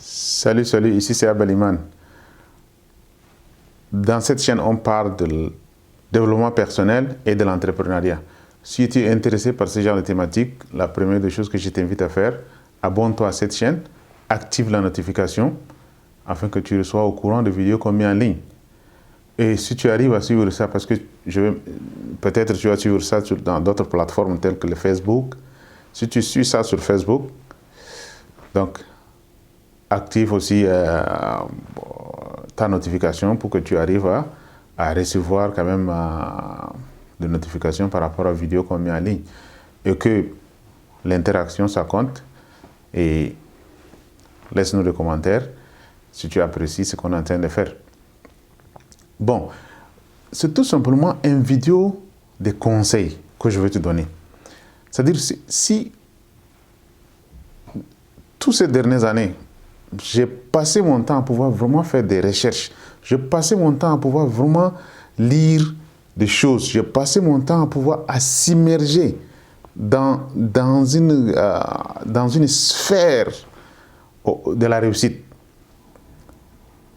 Salut, salut, ici c'est Abeliman. Dans cette chaîne, on parle de développement personnel et de l'entrepreneuriat. Si tu es intéressé par ce genre de thématiques, la première des choses que je t'invite à faire, abonne-toi à cette chaîne, active la notification afin que tu sois au courant de vidéos qu'on met en ligne. Et si tu arrives à suivre ça, parce que peut-être tu vas suivre ça dans d'autres plateformes telles que le Facebook. Si tu suis ça sur Facebook, donc active aussi ta notification pour que tu arrives à recevoir quand même des notifications par rapport aux vidéos qu'on met en ligne. Et que l'interaction, ça compte. Et laisse-nous des commentaires si tu apprécies ce qu'on est en train de faire. Bon, c'est tout simplement une vidéo de conseils que je vais te donner. C'est-à-dire, si toutes ces dernières années, j'ai passé mon temps à pouvoir vraiment faire des recherches. J'ai passé mon temps à pouvoir vraiment lire des choses. J'ai passé mon temps à pouvoir s'immerger dans une sphère de la réussite.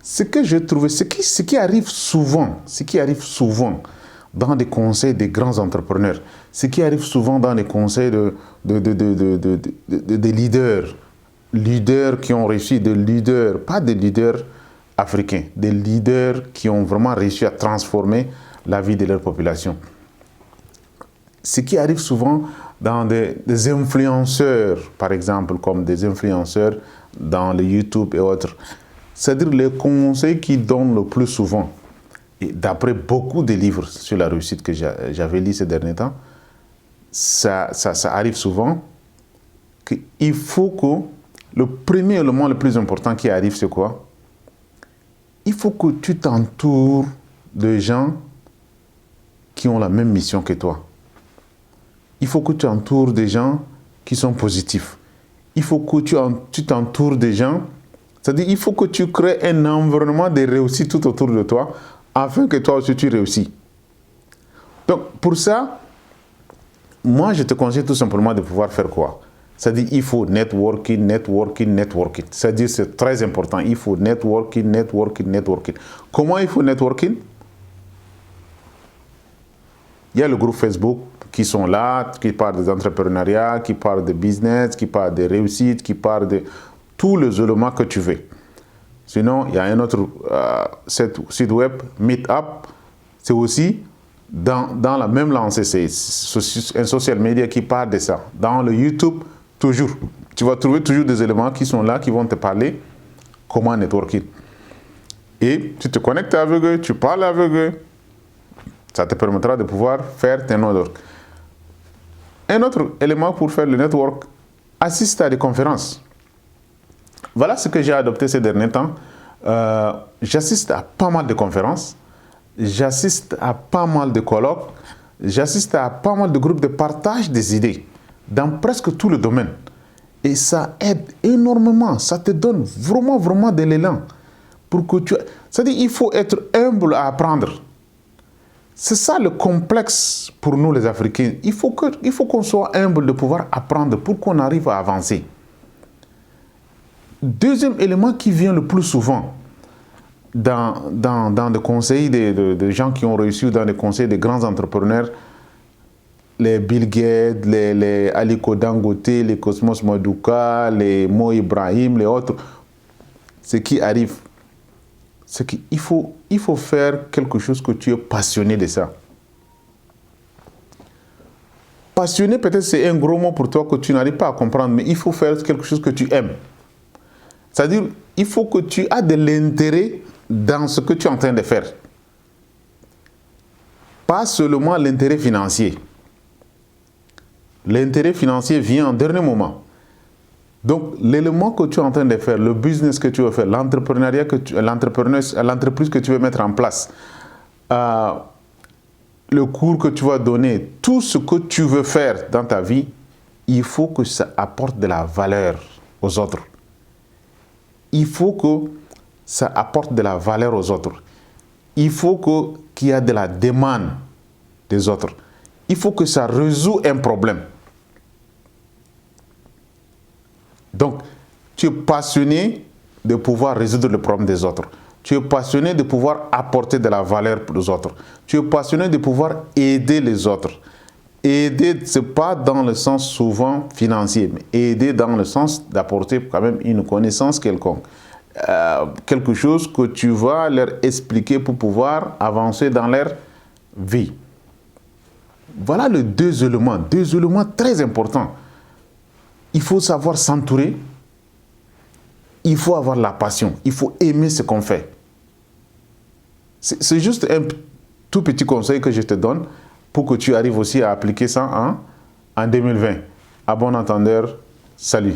Ce que j'ai trouvé, ce qui arrive souvent dans des conseils des grands entrepreneurs, ce qui arrive souvent dans des conseils de leaders qui ont réussi, pas des leaders africains, des leaders qui ont vraiment réussi à transformer la vie de leur population. Ce qui arrive souvent dans des influenceurs, par exemple, comme des influenceurs dans le YouTube et autres, c'est-à-dire les conseils qu'ils donnent le plus souvent, et d'après beaucoup de livres sur la réussite que j'avais lu ces derniers temps, ça arrive souvent qu'il faut que le premier élément le plus important qui arrive, c'est quoi? Il faut que tu t'entoures de gens qui ont la même mission que toi. Il faut que tu t'entoures de gens qui sont positifs. Il faut que tu t'entoures de gens, c'est-à-dire il faut que tu crées un environnement de réussite tout autour de toi afin que toi aussi tu réussis. Donc pour ça, moi je te conseille tout simplement de pouvoir faire quoi? C'est-à-dire il faut networking. C'est-à-dire c'est très important. Il faut networking. Comment il faut networking? Il y a le groupe Facebook qui sont là, qui parlent des entrepreneuriats, qui parlent de business, qui parlent de réussite, qui parlent de tous les éléments que tu veux. Sinon, il y a un autre site web, Meetup, c'est aussi dans la même lancée, c'est un social media qui parle de ça. Dans le YouTube, toujours, tu vas trouver toujours des éléments qui sont là, qui vont te parler comment networking. Et tu te connectes avec eux, tu parles avec eux, ça te permettra de pouvoir faire tes network. Un autre élément pour faire le network, assiste à des conférences. Voilà ce que j'ai adopté ces derniers temps. J'assiste à pas mal de conférences, j'assiste à pas mal de colloques, j'assiste à pas mal de groupes de partage des idées dans presque tout le domaine. Et ça aide énormément, ça te donne vraiment de l'élan. C'est-à-dire il faut être humble à apprendre. C'est ça le complexe pour nous les Africains. Il faut qu'on soit humble de pouvoir apprendre pour qu'on arrive à avancer. Deuxième élément qui vient le plus souvent dans des conseils de gens qui ont réussi, dans des conseils de grands entrepreneurs, les Bill Gates, les Aliko Dangote, les Cosmos Maduka, les Mo Ibrahim, les autres, ce qui arrive, c'est qu'il faut faire quelque chose que tu es passionné de ça. Passionné, peut-être c'est un gros mot pour toi que tu n'arrives pas à comprendre, mais il faut faire quelque chose que tu aimes. C'est-à-dire, il faut que tu aies de l'intérêt dans ce que tu es en train de faire. Pas seulement l'intérêt financier. L'intérêt financier vient en dernier moment. Donc, l'élément que tu es en train de faire, le business que tu veux faire, l'entrepreneuriat l'entreprise que tu veux mettre en place, le cours que tu vas donner, tout ce que tu veux faire dans ta vie, il faut que ça apporte de la valeur aux autres. Il faut que ça apporte de la valeur aux autres. Il faut qu'il y ait de la demande des autres. Il faut que ça résout un problème. Donc, tu es passionné de pouvoir résoudre le problème des autres. Tu es passionné de pouvoir apporter de la valeur aux autres. Tu es passionné de pouvoir aider les autres. Aider, ce n'est pas dans le sens souvent financier, mais aider dans le sens d'apporter quand même une connaissance quelconque. Quelque chose que tu vas leur expliquer pour pouvoir avancer dans leur vie. Voilà les deux éléments très importants. Il faut savoir s'entourer, il faut avoir la passion, il faut aimer ce qu'on fait. C'est juste un tout petit conseil que je te donne pour que tu arrives aussi à appliquer ça en 2020. À bon entendeur, salut.